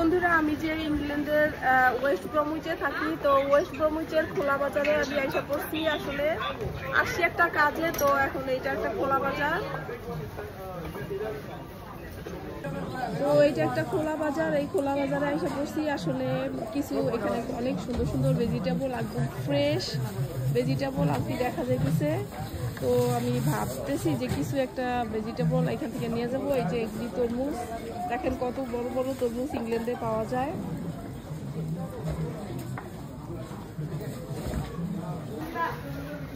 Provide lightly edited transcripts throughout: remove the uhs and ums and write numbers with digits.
বন্ধুরা, আমি যে ইংল্যান্ডের ওয়েস্ট ব্রমউইচে থাকি, তো ওয়েস্ট ব্রমউইচের খোলা বাজারে আমি এসে পড়ছি। আসলে আসছি একটা কাজে, তো এখন এইটা একটা খোলা বাজার। তো এইটা একটা খোলা বাজার, এই খোলা বাজারে এসে পড়ছি। আসলে কিছু এখানে অনেক সুন্দর সুন্দর ভেজিটেবল, একদম ফ্রেশ ভেজিটেবল আর কি দেখা যাইতেছে। তো আমি ভাবতেছি যে কিছু একটা ভেজিটেবল এখান থেকে নিয়ে যাবো। এই যে এগুলি তরমুজ, দেখেন কত বড় বড় তরমুজ ইংল্যান্ডে পাওয়া যায়।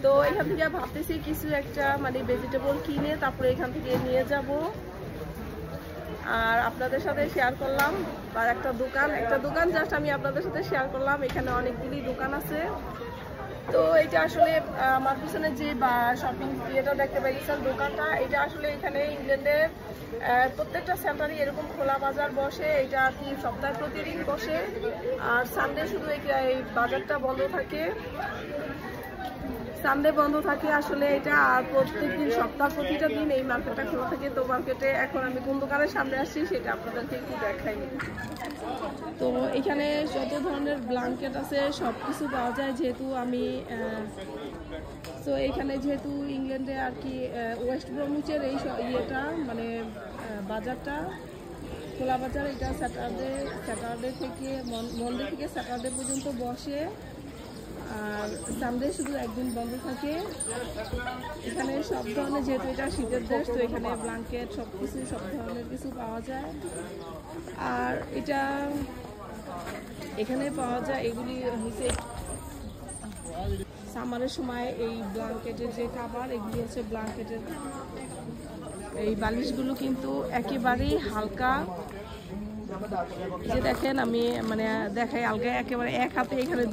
তো এখান থেকে ভাবতেছি কিছু একটা মানে ভেজিটেবল কিনে তারপরে এখান থেকে নিয়ে যাব আর আপনাদের সাথে শেয়ার করলাম। আর একটা দোকান জাস্ট আমি আপনাদের সাথে শেয়ার করলাম। এখানে অনেকগুলি দোকান আছে। তো এটা আসলে আমার পিছনে যে শপিং ইয়েটা দেখতে পাইছেন দোকানটা, এটা আসলে এখানে ইংল্যান্ডের প্রত্যেকটা সেন্টারে এরকম খোলা বাজার বসে। এটা আর কি সপ্তাহে প্রতিদিন বসে, আর সানডে শুধু এই বাজারটা বন্ধ থাকে, সানডে বন্ধ থাকে আসলে এটা। আর প্রত্যেকদিন সপ্তাহ প্রতিটা দিন এই মার্কেটটা খোলা থাকে। তো মার্কেটে এখন আমি কোন দোকানের সামনে আসছি সেটা আপনাদেরকে একটু দেখাই। তো এখানে যত ধরনের ব্ল্যাঙ্কেট আছে সব কিছু পাওয়া যায়। যেহেতু আমি তো এখানে যেহেতু ইংল্যান্ডে আর কি ওয়েস্ট ব্রমউইচের এই ইয়েটা মানে বাজারটা খোলা বাজার, এটা স্যাটারডে থেকে মন্ডে থেকে স্যাটারডে পর্যন্ত বসে, আর সানডে শুধু একদিন বন্ধ থাকে। এখানে সব ধরনের, যেহেতু এটা শীতের দেশ, তো এখানে ব্ল্যাঙ্কেট সব ধরনের কিছু পাওয়া যায়। আর এটা এখানে পাওয়া যায়, এগুলি হচ্ছে সামারের সময় এই ব্ল্যাঙ্কেটের যে কাভার, এগুলি হচ্ছে ব্ল্যাঙ্কেটের এই বালিশগুলো কিন্তু একেবারেই হালকা। যে দেখেন আমি মানে দেখাই আলগায় একেবারে এক হাতে, এখানে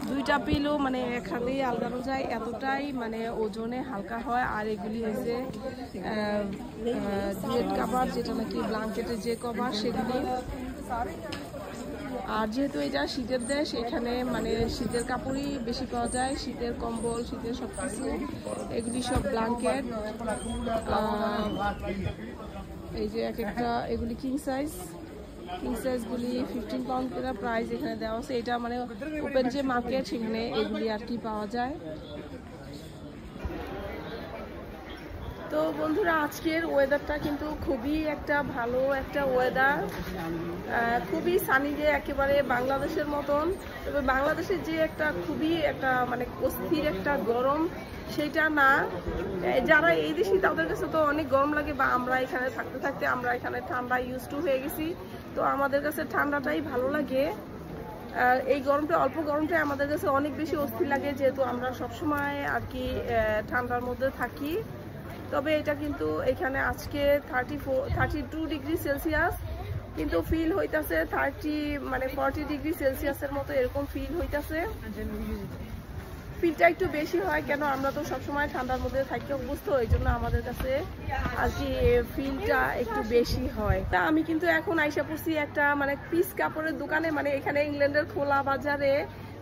দুইটা পিলো মানে এক হাতেই আলগানো যায়, এতটাই মানে ওজনে হালকা হয়। আর এগুলি হয়েছে বেড কাভার, যেটা নাকি ব্ল্যাঙ্কেটের যে কভার সেগুলি। আর যেহেতু এটা শীতের দেশ, এখানে মানে শীতের কাপড়ই বেশি পাওয়া যায়, শীতের কম্বল, শীতের সব কিছু, এগুলি সব ব্ল্যাঙ্কেট। এই যে এক একটা এগুলি কিং সাইজগুলি 15 পাউন্ড করে প্রাইস এখানে দেওয়া আছে। এটা মানে ওপেন যে মার্কেট সেখানে এগুলি আর কি পাওয়া যায়। তো বন্ধুরা, আজকের ওয়েদারটা কিন্তু খুবই একটা ভালো একটা ওয়েদার, খুবই সানি ডে, একেবারে বাংলাদেশের মতন। তবে বাংলাদেশের যে একটা খুবই একটা মানে অস্থির একটা গরম, সেটা না। যারা এই দেশে তাদের কাছে তো অনেক গরম লাগে, বা আমরা এখানে থাকতে থাকতে আমরা এখানে ঠান্ডা ইউজ টু হয়ে গেছি, তো আমাদের কাছে ঠান্ডাটাই ভালো লাগে। এই অল্প গরমটাই আমাদের কাছে অনেক বেশি অস্থির লাগে, যেহেতু আমরা সবসময় আর কি ঠান্ডার মধ্যে থাকি। তবে এটা কিন্তু এখানে আজকে 32 ডিগ্রি সেলসিয়াস, কিন্তু ফিল হইতাছে 40 ডিগ্রি সেলসিয়াসের মতো এরকম ফিল হইতাছে। ফিলটা একটু বেশি হয়, কেন আমরা তো সবসময় ঠান্ডার মধ্যে থাকি অভ্যস্ত, এই জন্য আমাদের কাছে আর কি ফিলটা একটু বেশি হয়। তা আমি কিন্তু এখন আইসা পড়ছি একটা মানে পিস কাপড়ের দোকানে, মানে এখানে ইংল্যান্ডের খোলা বাজারে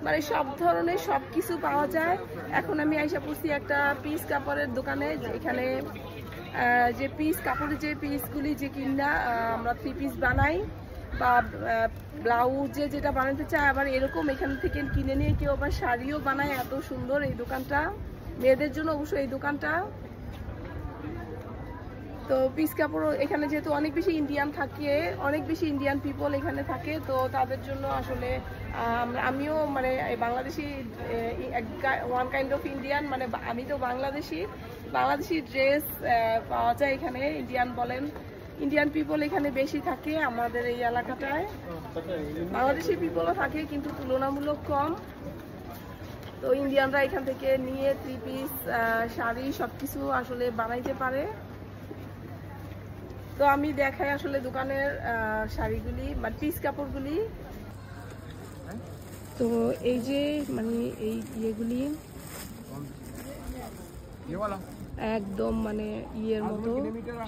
মানে সব ধরনের সব কিছু পাওয়া যায়। এখন আমি আইসা পড়ছি একটা পিস কাপড়ের দোকানে। এখানে যে পিস কাপড়ের যে পিসগুলি যে কিনা আমরা 3 পিস বানাই, বা ব্লাউজে যেটা বানাতে চায়, আবার এরকম এখান থেকে কিনে নিয়ে কেউ আবার শাড়িও বানায়। এত সুন্দর এই দোকানটা, মেয়েদের জন্য অবশ্যই এই দোকানটা। তো পিস কাপড় এখানে যেহেতু অনেক বেশি ইন্ডিয়ান থাকে, অনেক বেশি ইন্ডিয়ান পিপল এখানে থাকে, তো তাদের জন্য আসলে আমিও মানে Bangladeshi one kind of Indian, মানে আমি তো বাংলাদেশি ড্রেস পাওয়া যায় এখানে। ইন্ডিয়ান পিপল এখানে বেশি থাকে আমাদের এই এলাকাটায়। বাংলাদেশি পিপলও থাকে কিন্তু তুলনামূলক কম। তো ইন্ডিয়ানরা এখান থেকে নিয়ে 3 পিস শাড়ি সবকিছু আসলে বানাইতে পারে। তো আমি দেখাই আসলে দোকানের শাড়িগুলি মানে পিস কাপড়গুলি। তো এই যে মানে এই ইয়েগুলি একদম মানে ইয়ের মতো,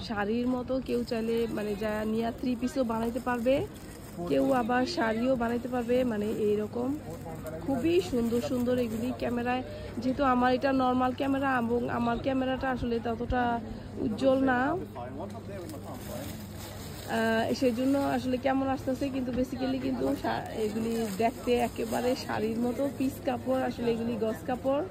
শাড়ির মতো। কেউ চাইলে মানে যা নিয়ে 3 পিসও বানাইতে পারবে, কেউ আবার শাড়িও বানাইতে পারবে, মানে এইরকম খুবই সুন্দর সুন্দর এগুলি। ক্যামেরায় যেহেতু আমার এটা নর্মাল ক্যামেরা, এবং আমার ক্যামেরাটা আসলে ততটা উজ্জ্বল না, সেই জন্য আসলে কেমন আসতেছে, কিন্তু বেসিক্যালি কিন্তু এগুলি দেখতে একেবারে শাড়ির মতো, পিস কাপড়, আসলে এগুলি গজ কাপড়।